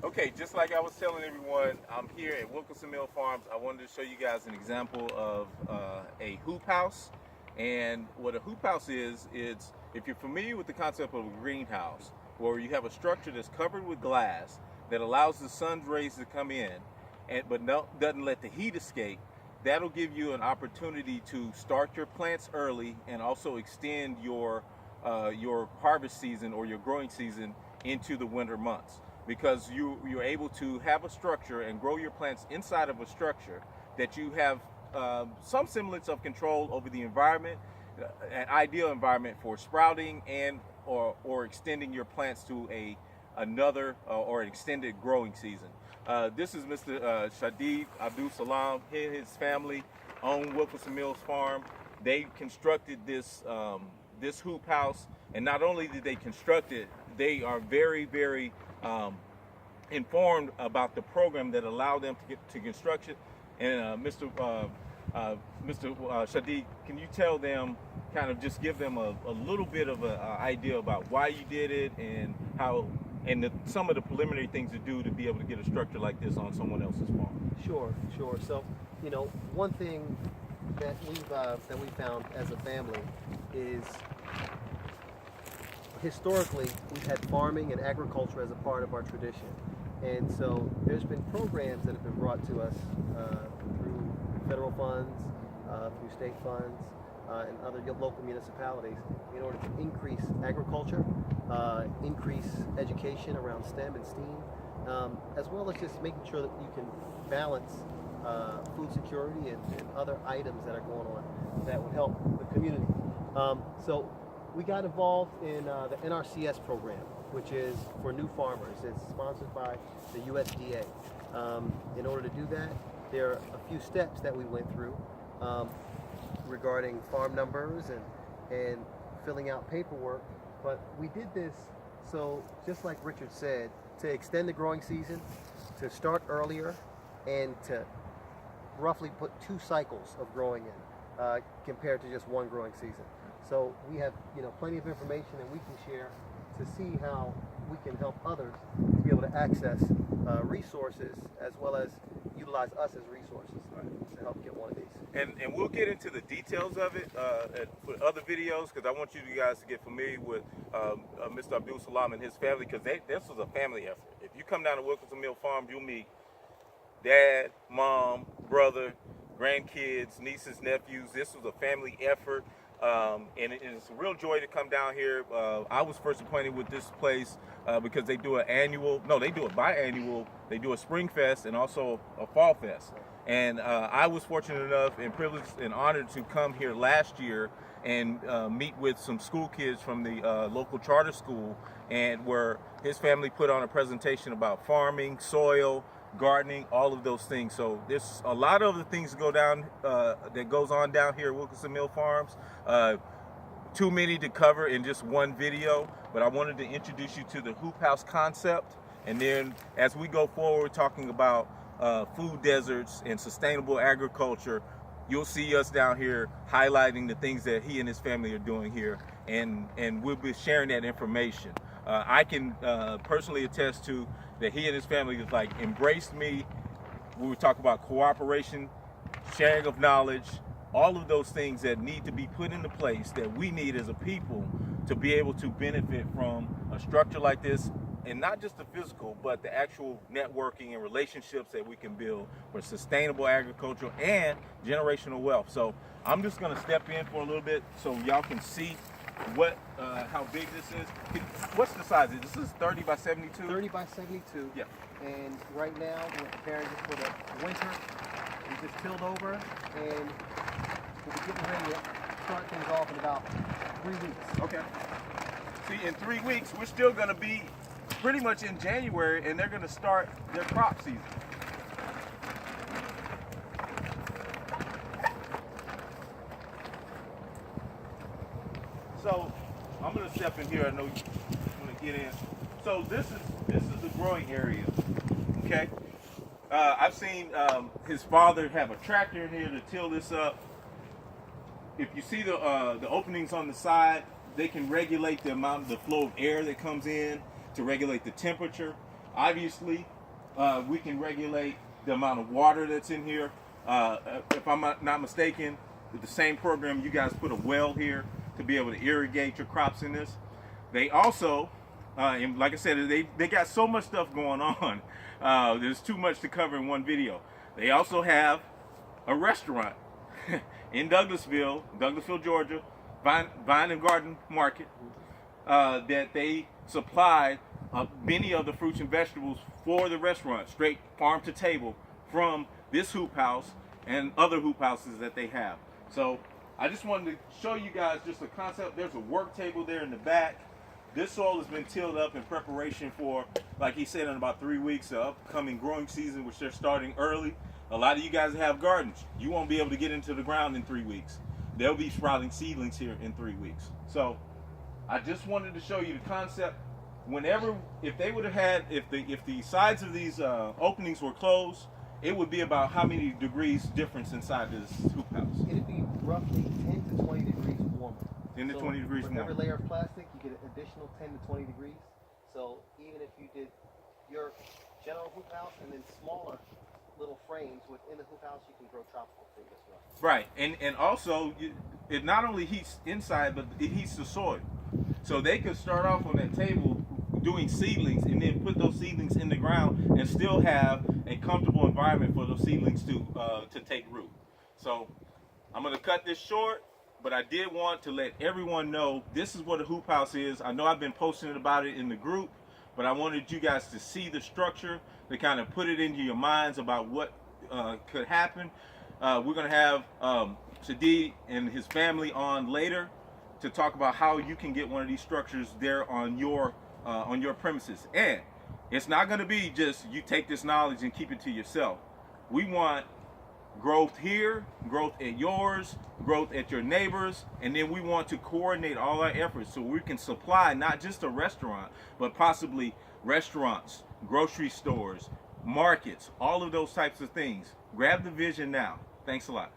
Okay, just like I was telling everyone, I'm here at Wilkinson Mill Farms. I wanted to show you guys an example of a hoop house. And what a hoop house is, it's if you're familiar with the concept of a greenhouse, where you have a structure that's covered with glass that allows the sun's rays to come in, but doesn't let the heat escape. That'll give you an opportunity to start your plants early and also extend your harvest season or your growing season into the winter months, because you're able to have a structure and grow your plants inside of a structure that you have some semblance of control over the environment, an ideal environment for sprouting and or extending your plants to another or an extended growing season. This is Mr. Shadid Abdul Salam. He and his family own Wilkinson Mills Farm. They constructed this hoop house, and not only did they construct it, they are very informed about the program that allowed them to get to construction. And Mr. Shadid, can you tell them, kind of just give them a little bit of an idea about why you did it and how, and some of the preliminary things to do to be able to get a structure like this on someone else's farm? Sure. So, one thing that we found as a family is historically we've had farming and agriculture as a part of our tradition, and so there's been programs that have been brought to us through federal funds, through state funds, and other local municipalities in order to increase agriculture, increase education around STEM and STEAM, as well as just making sure that you can balance food security and other items that are going on that would help the community. So we got involved in the NRCS program, which is for new farmers. It's sponsored by the USDA. In order to do that, there are a few steps that we went through regarding farm numbers and filling out paperwork. But we did this so, just like Richard said, to extend the growing season, to start earlier, and to roughly put 2 cycles of growing in compared to just one growing season. So we have plenty of information that we can share to see how we can help others to be able to access resources as well as utilize us as resources to help get one of these. And we'll get into the details of it with other videos, because I want you guys to get familiar with Mr. Abdul Salam and his family, because this was a family effort. If you come down to Wilkinson Mill Farm, you'll meet dad, mom, brother, grandkids, nieces, nephews. This was a family effort. And it's a real joy to come down here. I was first acquainted with this place because they do they do a biannual. They do a spring fest and also a fall fest. And I was fortunate enough and privileged and honored to come here last year and meet with some school kids from the local charter school, and where his family put on a presentation about farming, soil, gardening, all of those things. So there's a lot of the things that go down that goes on down here at Wilkinson Mill Farms. Too many to cover in just one video, but I wanted to introduce you to the hoop house concept, and then as we go forward talking about food deserts and sustainable agriculture, you'll see us down here highlighting the things that he and his family are doing here, and we'll be sharing that information. I can personally attest to that he and his family has embraced me. We were talking about cooperation, sharing of knowledge, all of those things that need to be put into place that we need as a people to be able to benefit from a structure like this, and not just the physical, but the actual networking and relationships that we can build for sustainable agriculture and generational wealth. So I'm just gonna step in for a little bit so y'all can see how big this is. What's the size? This is 30 by 72? 30 by 72. Yeah. And right now we're preparing just for the winter. We just tilled over, and we'll be getting ready to start things off in about 3 weeks. Okay. See, in 3 weeks, we're still gonna be pretty much in January, and they're gonna start their crop season. So I'm gonna step in here. I know you want to get in. So this is the growing area. Okay. I've seen his father have a tractor in here to till this up. If you see the openings on the side, they can regulate the flow of air that comes in to regulate the temperature. Obviously, we can regulate the amount of water that's in here. If I'm not mistaken, with the same program, you guys put a well here to be able to irrigate your crops in this. They also, and like I said, they got so much stuff going on. There's too much to cover in one video. They also have a restaurant in Douglasville, Georgia, Vine and Garden Market, that they supply many of the fruits and vegetables for the restaurant, straight farm to table, from this hoop house and other hoop houses that they have. So I just wanted to show you guys just a concept. There's a work table there in the back. This soil has been tilled up in preparation for, like he said, in about 3 weeks, the upcoming growing season, which they're starting early. A lot of you guys have gardens. You won't be able to get into the ground in 3 weeks. They'll be sprouting seedlings here in 3 weeks. So I just wanted to show you the concept. Whenever, if they would have had, if the sides of these openings were closed, it would be about how many degrees difference inside this hoop house? It'd be roughly 10 to 20 degrees warmer. 10 to 20 degrees for warmer. every layer of plastic, you get an additional 10 to 20 degrees. So even if you did your general hoop house and then smaller little frames within the hoop house, you can grow tropical fruit as well. Right, and also it not only heats inside, but it heats the soil. So they could start off on that table doing seedlings and then put those seedlings in the ground and still have a comfortable environment for those seedlings to take root. So I'm going to cut this short, but I did want to let everyone know this is what a hoop house is. I know I've been posting about it in the group, but I wanted you guys to see the structure, to kind of put it into your minds about what could happen. We're going to have Sadi and his family on later to talk about how you can get one of these structures there on your premises. And it's not going to be just you take this knowledge and keep it to yourself. We want growth here, growth at yours, growth at your neighbors, and then we want to coordinate all our efforts so we can supply not just a restaurant, but possibly restaurants, grocery stores, markets, all of those types of things. Grab the vision now. Thanks a lot.